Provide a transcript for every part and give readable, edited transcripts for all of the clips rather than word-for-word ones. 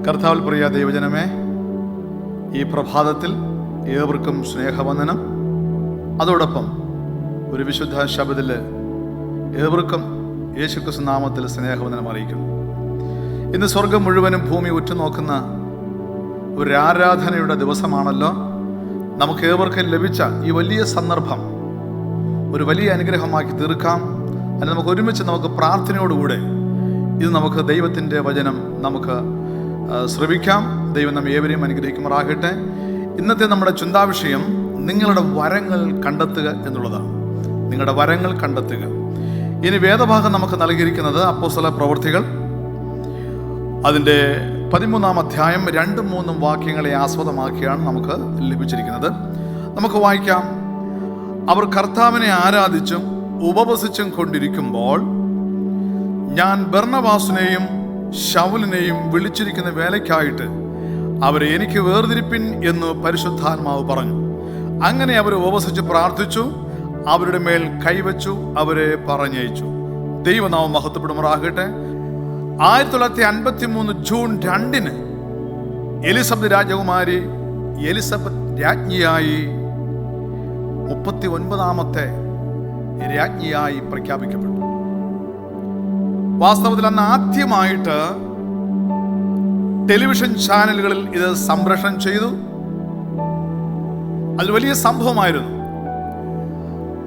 കർത്താവിൽ പ്രിയ ദൈവജനമേ, ഈ പ്രഭാതത്തിൽ ഏവർക്കും സ്നേഹവന്ദനം. അതോടൊപ്പം ഒരു വിശുദ്ധ ശബദിൽ ഏവർക്കും യേശുക്രിസ്തു നാമത്തിൽ സ്നേഹവന്ദനം അറിയിക്കുന്നു. ഇന്ന് സ്വർഗം മുഴുവനും ഭൂമി ഉറ്റുനോക്കുന്ന ഒരു ആരാധനയുടെ ദിവസമാണല്ലോ. നമുക്ക് ഏവർക്കും ലഭിച്ച ഈ വലിയ സന്ദർഭം ഒരു വലിയ അനുഗ്രഹമാക്കി തീർക്കാം. അത് നമുക്ക് ഒരുമിച്ച് പ്രാർത്ഥനയോടുകൂടെ ഇത് നമുക്ക് ദൈവത്തിൻ്റെ വചനം നമുക്ക് ശ്രവിക്കാം. ദൈവം നമ്മെ ഏവരെയും അനുഗ്രഹിക്കുമാറാകട്ടെ. ഇന്നത്തെ നമ്മുടെ ചിന്താവിഷയം നിങ്ങളുടെ വരങ്ങൾ കണ്ടെത്തുക എന്നുള്ളതാണ്. നിങ്ങളുടെ വരങ്ങൾ കണ്ടെത്തുക. ഇനി വേദഭാഗം നമുക്ക് നൽകിയിരിക്കുന്നത് അപ്പോസ്തല പ്രവൃത്തികൾ അതിൻ്റെ 13-ാം അധ്യായം 2-3 വാക്യങ്ങളെ ആസ്പദമാക്കിയാണ് നമുക്ക് ലഭിച്ചിരിക്കുന്നത്. നമുക്ക് വായിക്കാം. അവർ കർത്താവിനെ ആരാധിച്ചും ഉപവസിച്ചും കൊണ്ടിരിക്കുമ്പോൾ ഞാൻ ബർന്നബാസിനെയും ശൗലിനെയും വിളിച്ചിരിക്കുന്ന വേലയ്ക്കായിട്ട് അവരെ എനിക്ക് വേർതിരിപ്പിൻ എന്ന് പരിശുദ്ധാത്മാവ് പറഞ്ഞു. അങ്ങനെ അവർ ഉപവസിച്ച് പ്രാർത്ഥിച്ചു, അവരുടെ മേൽ കൈവച്ചു, അവരെ പറഞ്ഞയച്ചു. ദൈവനാമം മഹത്വപ്പെടുമാറാകട്ടെ. 1953 ജൂൺ 2 എലിസബത്ത് രാജകുമാരി എലിസബത്ത് രാജ്ഞിയായി 39ാമത്തെ രാജ്ഞിയായി പ്രഖ്യാപിക്കപ്പെട്ടു. വാസ്തവത്തിൽ അന്ന് ആദ്യമായിട്ട് ടെലിവിഷൻ ചാനലുകളിൽ ഇത് സംപ്രേഷണം ചെയ്തു. അത് വലിയ സംഭവമായിരുന്നു.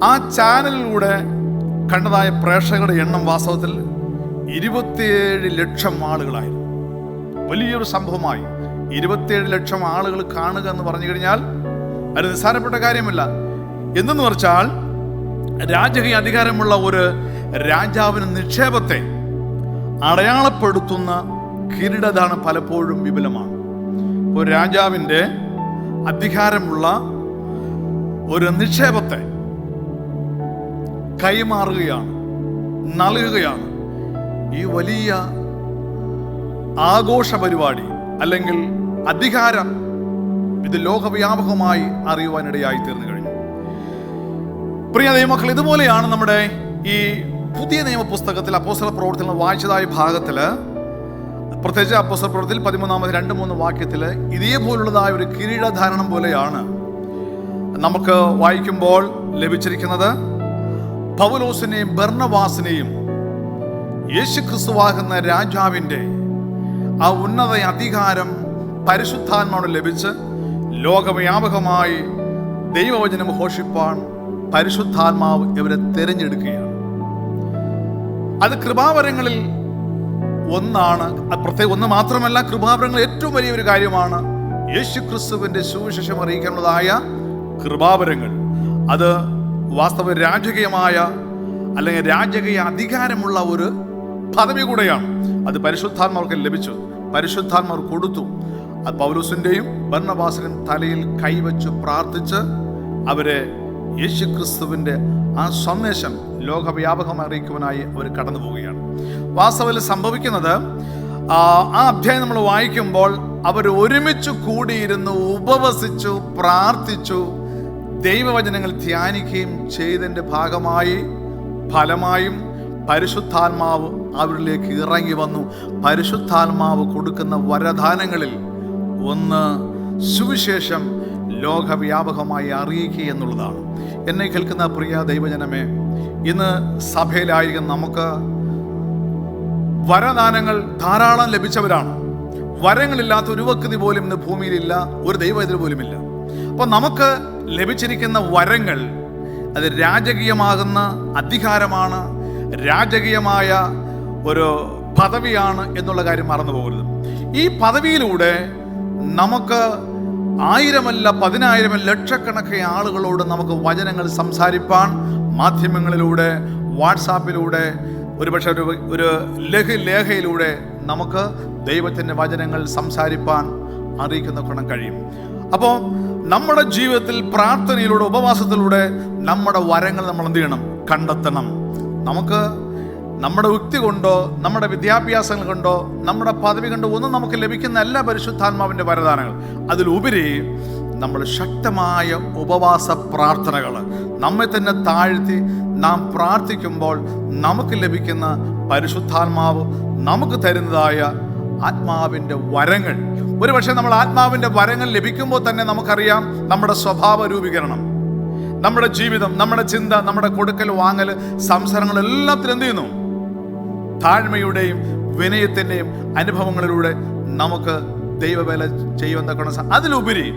ആ ചാനലിലൂടെ കണ്ടതായ പ്രേക്ഷകരുടെ എണ്ണം വാസ്തവത്തിൽ 27 ലക്ഷം ആളുകളായിരുന്നു. വലിയൊരു സംഭവമായി. 27 ലക്ഷം ആളുകൾ കാണുക എന്ന് പറഞ്ഞു കഴിഞ്ഞാൽ അത് നിസ്സാരപ്പെട്ട കാര്യമല്ല. എന്തെന്ന് വെച്ചാൽ രാജകീയ അധികാരമുള്ള ഒരു രാജാവിന് നിക്ഷേപത്തെ അടയാളപ്പെടുത്തുന്ന കിരീടദാനം പലപ്പോഴും വിപുലമാണ്. ഒരു രാജാവിൻ്റെ അധികാരമുള്ള ഒരു നിക്ഷേപത്തെ കൈമാറുകയാണ്, നൽകുകയാണ്. ഈ വലിയ ആഘോഷ പരിപാടി അല്ലെങ്കിൽ അധികാരം ഇത് ലോകവ്യാപകമായി അറിയുവാനിടയായി തീർന്നു കഴിഞ്ഞു. പ്രിയ ദൈവമക്കൾ, ഇതുപോലെയാണ് നമ്മുടെ ഈ പുതിയ നിയമ പുസ്തകത്തിൽ അപ്പോസ്തല പ്രവൃത്തികൾ വായിച്ചതായ ഭാഗത്തിൽ, പ്രത്യേകിച്ച് അപ്പോസ്തല പ്രവൃത്തിയിൽ 13-ാമത് 2-3 വാക്യത്തിൽ ഇതേപോലുള്ളതായ ഒരു കിരീടധാരണം പോലെയാണ് നമുക്ക് വായിക്കുമ്പോൾ ലഭിച്ചിരിക്കുന്നത്. പൗലോസിനെയും ബർന്നബാസിനെയും യേശുക്രിസ്തുവാകുന്ന രാജാവിൻ്റെ ആ ഉന്നത അധികാരം പരിശുദ്ധാത്മാവിന് ലഭിച്ച് ലോകവ്യാപകമായി ദൈവവചനം ഘോഷിപ്പാൻ പരിശുദ്ധാത്മാവ് ഇവരെ തിരഞ്ഞെടുക്കുകയാണ്. അത് കൃപാവരങ്ങളിൽ ഒന്നാണ്. പ്രത്യേക ഒന്ന് മാത്രമല്ല, കൃപാവരങ്ങൾ ഏറ്റവും വലിയൊരു കാര്യമാണ്. യേശുക്രിസ്തുവിന്റെ സുവിശേഷം അറിയിക്കാനുള്ളതായ കൃപാവരങ്ങൾ അത് വാസ്തവ രാജകീയമായ അല്ലെങ്കിൽ രാജകീയ അധികാരമുള്ള ഒരു പദവി കൂടെയാണ്. അത് പരിശുദ്ധാത്മാർക്ക് ലഭിച്ചു, പരിശുദ്ധാത്മാർ കൊടുത്തു. അത് പൗലോസിന്റെയും ബർന്നബാസിന്റെയും തലയിൽ കൈവച്ച് പ്രാർത്ഥിച്ച് അവരെ യേശുക്രിസ്തുവിന്റെ ആ സന്ദേശം ലോകവ്യാപകമായി അറിയിക്കുവാനായി അവർ കടന്നു പോവുകയാണ്. വാസ്തവത്തിൽ സംഭവിക്കുന്നത്, ആ അധ്യായം നമ്മൾ വായിക്കുമ്പോൾ അവർ ഒരുമിച്ച് കൂടിയിരുന്ന് ഉപവസിച്ചു, പ്രാർത്ഥിച്ചു, ദൈവവചനങ്ങൾ ധ്യാനിക്കുകയും ചെയ്തതിൻ്റെ ഭാഗമായി ഫലമായും പരിശുദ്ധാത്മാവ് അവരിലേക്ക് ഇറങ്ങി വന്നു. പരിശുദ്ധാത്മാവ് കൊടുക്കുന്ന വരദാനങ്ങളിൽ ഒന്ന് സുവിശേഷം ലോകവ്യാപകമായി അറിയിക്കുക എന്നുള്ളതാണ്. എന്നെ കേൾക്കുന്ന പ്രിയ ദൈവജനമേ, ഇന്ന് സഭയിലായിരിക്കും നമുക്ക് വരദാനങ്ങൾ ധാരാളം ലഭിച്ചവരാണ്. വരങ്ങളില്ലാത്ത ഒരു വ്യക്തി പോലും ഇന്ന് ഭൂമിയിലില്ല, ഒരു ദൈവത്തിൽ പോലുമില്ല. അപ്പം നമുക്ക് ലഭിച്ചിരിക്കുന്ന വരങ്ങൾ അത് രാജകീയമാകുന്ന അധികാരമാണ്, രാജകീയമായ ഒരു പദവിയാണ് എന്നുള്ള കാര്യം മറന്നു പോകരുത്. ഈ പദവിയിലൂടെ നമുക്ക് 1000 10,000 ലക്ഷക്കണക്കിന് ആളുകളോട് നമുക്ക് വചനങ്ങൾ സംസാരിപ്പാൻ മാധ്യമങ്ങളിലൂടെ, വാട്സാപ്പിലൂടെ, ഒരുപക്ഷെ ഒരു ലേഖയിലൂടെ നമുക്ക് ദൈവത്തിൻ്റെ വചനങ്ങൾ സംസാരിപ്പാൻ അറിയിക്കുന്ന ഗുണം കഴിയും. അപ്പോൾ നമ്മുടെ ജീവിതത്തിൽ പ്രാർത്ഥനയിലൂടെ, ഉപവാസത്തിലൂടെ നമ്മുടെ വരങ്ങൾ നമ്മൾ എന്ത് ചെയ്യണം? കണ്ടെത്തണം. നമുക്ക് നമ്മുടെ യുക്തി കൊണ്ടോ നമ്മുടെ വിദ്യാഭ്യാസങ്ങൾ കൊണ്ടോ നമ്മുടെ പദവി കൊണ്ടോ ഒന്നും നമുക്ക് ലഭിക്കുന്ന എല്ലാ പരിശുദ്ധാത്മാവിൻ്റെ വരദാനങ്ങൾ. അതിലുപരി നമ്മൾ ശക്തമായ ഉപവാസ പ്രാർത്ഥനകൾ നമ്മെ തന്നെ താഴ്ത്തി നാം പ്രാർത്ഥിക്കുമ്പോൾ നമുക്ക് ലഭിക്കുന്ന പരിശുദ്ധാത്മാവ് നമുക്ക് തരുന്നതായ ആത്മാവിൻ്റെ വരങ്ങൾ. ഒരുപക്ഷെ നമ്മൾ ആത്മാവിൻ്റെ വരങ്ങൾ ലഭിക്കുമ്പോൾ തന്നെ നമുക്കറിയാം നമ്മുടെ സ്വഭാവ രൂപീകരണം, നമ്മുടെ ജീവിതം, നമ്മുടെ ചിന്ത, നമ്മുടെ കൊടുക്കൽ വാങ്ങൽ, സംസാരങ്ങൾ എല്ലാത്തിലും എന്ത് ചെയ്യുന്നു? താഴ്മയുടെയും വിനയത്തിൻ്റെയും അനുഭവങ്ങളിലൂടെ നമുക്ക് ദൈവവേല ചെയ്യുവാൻ അതിലുപരി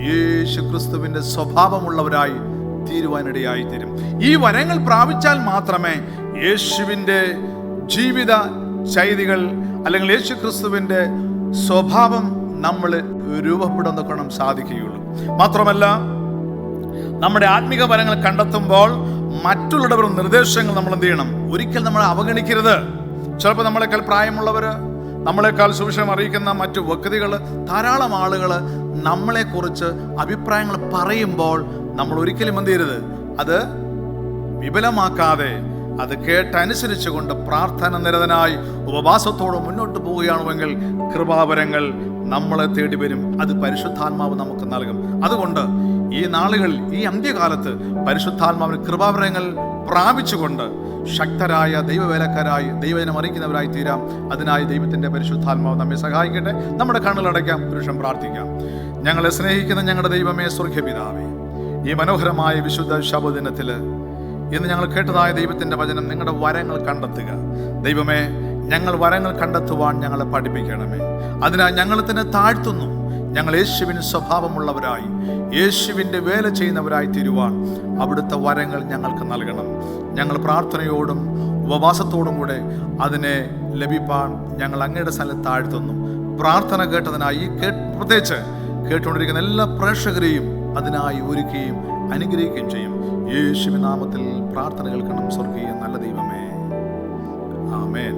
യേശു ക്രിസ്തുവിൻ്റെ സ്വഭാവമുള്ളവരായി തീരുവാനിടയായി തീരും. ഈ വരങ്ങൾ പ്രാപിച്ചാൽ മാത്രമേ യേശുവിൻ്റെ ജീവിത ശൈലികൾ അല്ലെങ്കിൽ യേശു ക്രിസ്തുവിൻ്റെ സ്വഭാവം നമ്മൾ രൂപപ്പെടുന്ന സാധിക്കുകയുള്ളൂ. മാത്രമല്ല, നമ്മുടെ ആത്മീക വരങ്ങൾ കണ്ടെത്തുമ്പോൾ മറ്റുള്ളവരുടെ നിർദ്ദേശങ്ങൾ നമ്മൾ എന്ത് ചെയ്യണം? ഒരിക്കൽ നമ്മൾ അവഗണിക്കരുത്. ചിലപ്പോൾ നമ്മളെക്കാൾ പ്രായമുള്ളവർ, നമ്മളെക്കാൾ സുവിശേഷം അറിയിക്കുന്ന മറ്റു വ്യക്തികൾ, ധാരാളം ആളുകൾ നമ്മളെക്കുറിച്ച് അഭിപ്രായങ്ങൾ പറയുമ്പോൾ നമ്മൾ ഒരിക്കലും എന്ത് ചെയ്യരുത്? അത് വിപുലമാക്കാതെ അത് കേട്ടനുസരിച്ചുകൊണ്ട് പ്രാർത്ഥന നിരതനായി ഉപവാസത്തോടെ മുന്നോട്ട് പോവുകയാണെങ്കിൽ കൃപാവരങ്ങൾ നമ്മളെ തേടി വരും. അത് പരിശുദ്ധാത്മാവ് നമുക്ക് നൽകും. അതുകൊണ്ട് ഈ നാളുകളിൽ, ഈ അന്ത്യകാലത്ത് പരിശുദ്ധാത്മാവിന് കൃപാവരങ്ങൾ പ്രാപിച്ചുകൊണ്ട് ശക്തരായ ദൈവവേലക്കാരായി ദൈവജനം അറിയിക്കുന്നവരായി തീരാം. അതിനായി ദൈവത്തിൻ്റെ പരിശുദ്ധാത്മാവ് നമ്മെ സഹായിക്കട്ടെ. നമ്മുടെ കണ്ണുകളടയ്ക്കാം, പുരുഷൻ പ്രാർത്ഥിക്കാം. ഞങ്ങളെ സ്നേഹിക്കുന്ന ഞങ്ങളുടെ ദൈവമേ, സ്വർഗ്ഗപിതാവേ, ഈ മനോഹരമായ വിശുദ്ധ ശബദിനത്തിൽ ഇന്ന് ഞങ്ങൾ കേട്ടതായ ദൈവത്തിൻ്റെ വചനം, നിങ്ങളുടെ വരങ്ങൾ കണ്ടെത്തുക. ദൈവമേ, ഞങ്ങൾ വരങ്ങൾ കണ്ടെത്തുവാൻ ഞങ്ങളെ പഠിപ്പിക്കണമേ. അതിനാൽ ഞങ്ങൾ തന്നെ താഴ്ത്തുന്നു. ഞങ്ങൾ യേശുവിന് സ്വഭാവമുള്ളവരായി, യേശുവിൻ്റെ വേല ചെയ്യുന്നവരായി തീരുവാൻ അവിടുത്തെ വരങ്ങൾ ഞങ്ങൾക്ക് നൽകണം. ഞങ്ങൾ പ്രാർത്ഥനയോടും ഉപവാസത്തോടും കൂടെ അതിനെ ലഭിപ്പാൻ ഞങ്ങൾ അങ്ങയുടെ സ്ഥലത്ത് താഴ്ത്തുന്നു. പ്രാർത്ഥന കേട്ടതിനായി പ്രത്യേകിച്ച് കേട്ടുകൊണ്ടിരിക്കുന്ന എല്ലാ പ്രേക്ഷകരെയും അതിനായി ഒരുക്കുകയും അനുഗ്രഹിക്കുകയും ചെയ്യും. യേശുവിൻ നാമത്തിൽ പ്രാർത്ഥന കേൾക്കണം സ്വർഗീയ നല്ല ദൈവമേ. ആമേൻ.